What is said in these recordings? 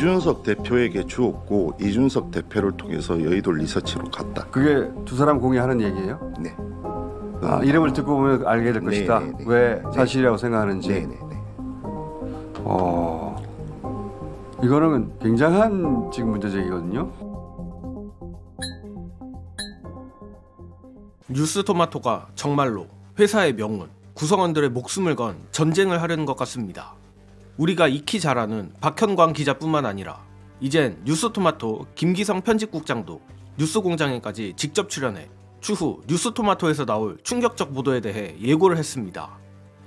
이준석 대표에게 주었고 이준석 대표를 통해서 여의도 리서치로 갔다. 그게 두 사람 공유하는 얘기예요? 네. 이름을 듣고 보면 알게 될 것이다. 네네네. 왜 사실이라고 생각하는지. 네네네. 이거는 굉장한 지금 문제제기거든요. 뉴스토마토가 정말로 회사의 명운, 구성원들의 목숨을 건 전쟁을 하려는 것 같습니다. 우리가 익히 잘 아는 박현광 기자뿐만 아니라 이젠 뉴스토마토 김기성 편집국장도 뉴스공장에까지 직접 출연해 추후 뉴스토마토에서 나올 충격적 보도에 대해 예고를 했습니다.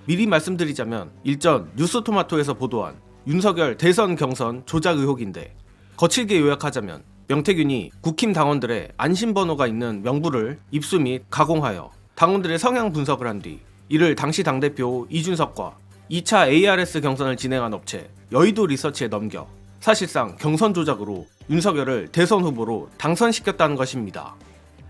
미리 말씀드리자면 일전 뉴스토마토에서 보도한 윤석열 대선 경선 조작 의혹인데, 거칠게 요약하자면 명태균이 국힘 당원들의 안심번호가 있는 명부를 입수 및 가공하여 당원들의 성향 분석을 한 뒤 이를 당시 당대표 이준석과 2차 ARS 경선을 진행한 업체 여의도 리서치에 넘겨 사실상 경선 조작으로 윤석열을 대선 후보로 당선시켰다는 것입니다.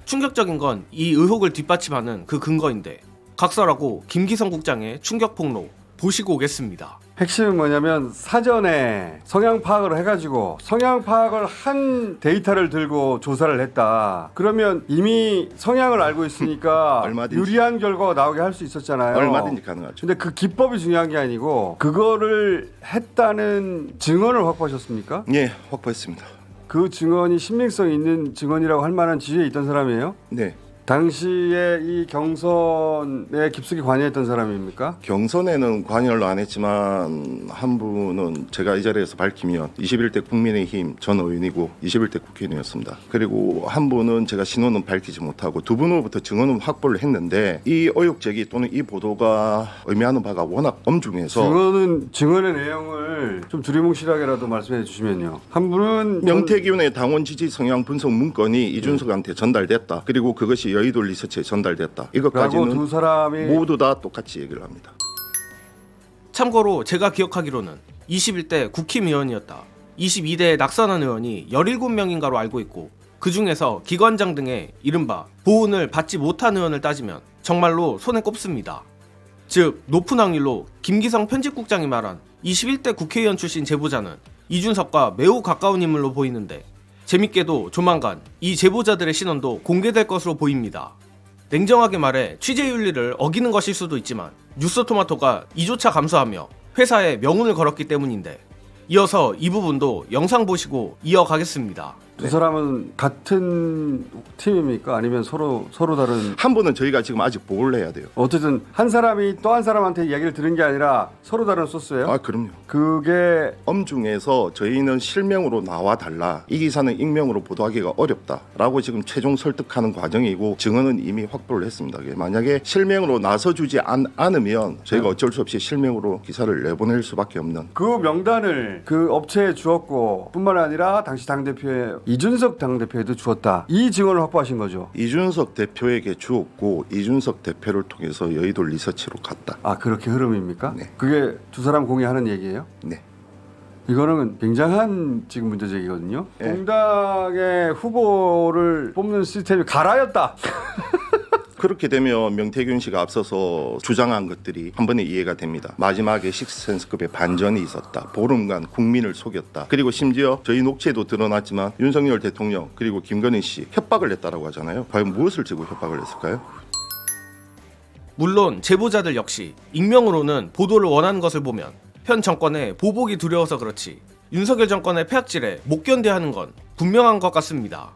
충격적인 건 이 의혹을 뒷받침하는 그 근거인데, 각설하고 김기성 국장의 충격 폭로 보시고 오겠습니다. 핵심은 뭐냐면 사전에 성향 파악을 해가지고 성향 파악을 한 데이터를 들고 조사를 했다. 그러면 이미 성향을 알고 있으니까 얼마든지. 유리한 결과가 나오게 할 수 있었잖아요. 얼마든지 가능하죠. 근데 그 기법이 중요한 게 아니고 그거를 했다는 증언을 확보하셨습니까? 예, 확보했습니다. 그 증언이 신빙성 있는 증언이라고 할 만한 지위에 있던 사람이에요? 네. 당시에 이 경선에 깊숙이 관여했던 사람입니까? 경선에는 관여를 안 했지만 한 분은 제가 이 자리에서 밝히면 21대 국민의힘 전 의원이고 21대 국회의원이었습니다. 그리고 한 분은 제가 신원은 밝히지 못하고 두 분으로부터 증언은 확보를 했는데, 이 의혹 제기 또는 이 보도가 의미하는 바가 워낙 엄중해서 증언의 내용을 좀 두리뭉실하게라도 말씀해 주시면요. 한 분은 명태균의 당원 지지 성향 분석 문건이 이준석한테 전달됐다. 그리고 그것이 여의도 리서치에 전달됐다. 이것까지는 두 사람이 모두 다 똑같이 얘기를 합니다. 참고로 제가 기억하기로는 21대 국힘의원이었다 22대 낙선한 의원이 17명인가로 알고 있고, 그 중에서 기관장 등의 이른바 보훈을 받지 못한 의원을 따지면 정말로 손에 꼽습니다. 즉 높은 확률로 김기성 편집국장이 말한 21대 국회의원 출신 제보자는 이준석과 매우 가까운 인물로 보이는데, 재밌게도 조만간 이 제보자들의 신원도 공개될 것으로 보입니다. 냉정하게 말해 취재윤리를 어기는 것일 수도 있지만 뉴스토마토가 이조차 감수하며 회사에 명운을 걸었기 때문인데, 이어서 이 부분도 영상 보시고 이어가겠습니다. 두 사람은 같은 팀입니까? 아니면 서로 다른? 한 분은 저희가 지금 아직 보고를 해야 돼요. 어쨌든 한 사람이 또 한 사람한테 이야기를 들은 게 아니라 서로 다른 소스예요? 아, 그럼요. 그게 엄중해서 저희는 실명으로 나와 달라, 이 기사는 익명으로 보도하기가 어렵다라고 지금 최종 설득하는 과정이고, 증언은 이미 확보를 했습니다. 만약에 실명으로 나서주지 않으면 저희가 어쩔 수 없이 실명으로 기사를 내보낼 수밖에 없는. 그 명단을 그 업체에 주었고 뿐만 아니라 당시 당대표의 이준석 당대표에도 주었다. 이 증언을 확보하신 거죠? 이준석 대표에게 주었고 이준석 대표를 통해서 여의도 리서치로 갔다. 아, 그렇게 흐름입니까? 네. 그게 두 사람 공유하는 얘기예요? 네. 이거는 굉장한 지금 문제제기거든요. 네. 공당의 후보를 뽑는 시스템이 가라였다. 그렇게 되면 명태균 씨가 앞서서 주장한 것들이 한 번에 이해가 됩니다. 마지막에 식스센스급의 반전이 있었다. 보름간 국민을 속였다. 그리고 심지어 저희 녹취에도 드러났지만 윤석열 대통령 그리고 김건희 씨 협박을 했다라고 하잖아요. 과연 무엇을 지고 협박을 했을까요? 물론 제보자들 역시 익명으로는 보도를 원하는 것을 보면 현 정권의 보복이 두려워서 그렇지 윤석열 정권의 폐악질에 못 견뎌하는 건 분명한 것 같습니다.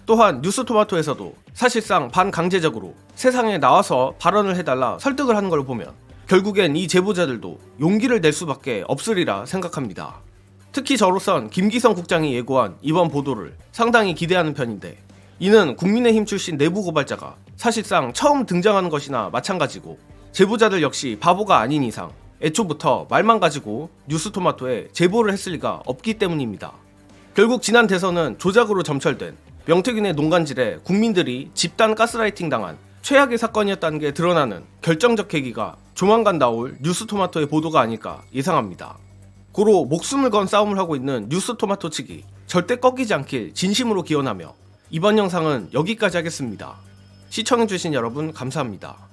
또한 뉴스토마토에서도 사실상 반강제적으로 세상에 나와서 발언을 해달라 설득을 하는 걸 보면 결국엔 이 제보자들도 용기를 낼 수밖에 없으리라 생각합니다. 특히 저로선 김기성 국장이 예고한 이번 보도를 상당히 기대하는 편인데, 이는 국민의힘 출신 내부 고발자가 사실상 처음 등장하는 것이나 마찬가지고, 제보자들 역시 바보가 아닌 이상 애초부터 말만 가지고 뉴스토마토에 제보를 했을 리가 없기 때문입니다. 결국 지난 대선은 조작으로 점철된 명태균의 농간질에 국민들이 집단 가스라이팅 당한 최악의 사건이었다는 게 드러나는 결정적 계기가 조만간 나올 뉴스토마토의 보도가 아닐까 예상합니다. 고로 목숨을 건 싸움을 하고 있는 뉴스토마토 측이 절대 꺾이지 않길 진심으로 기원하며 이번 영상은 여기까지 하겠습니다. 시청해주신 여러분 감사합니다.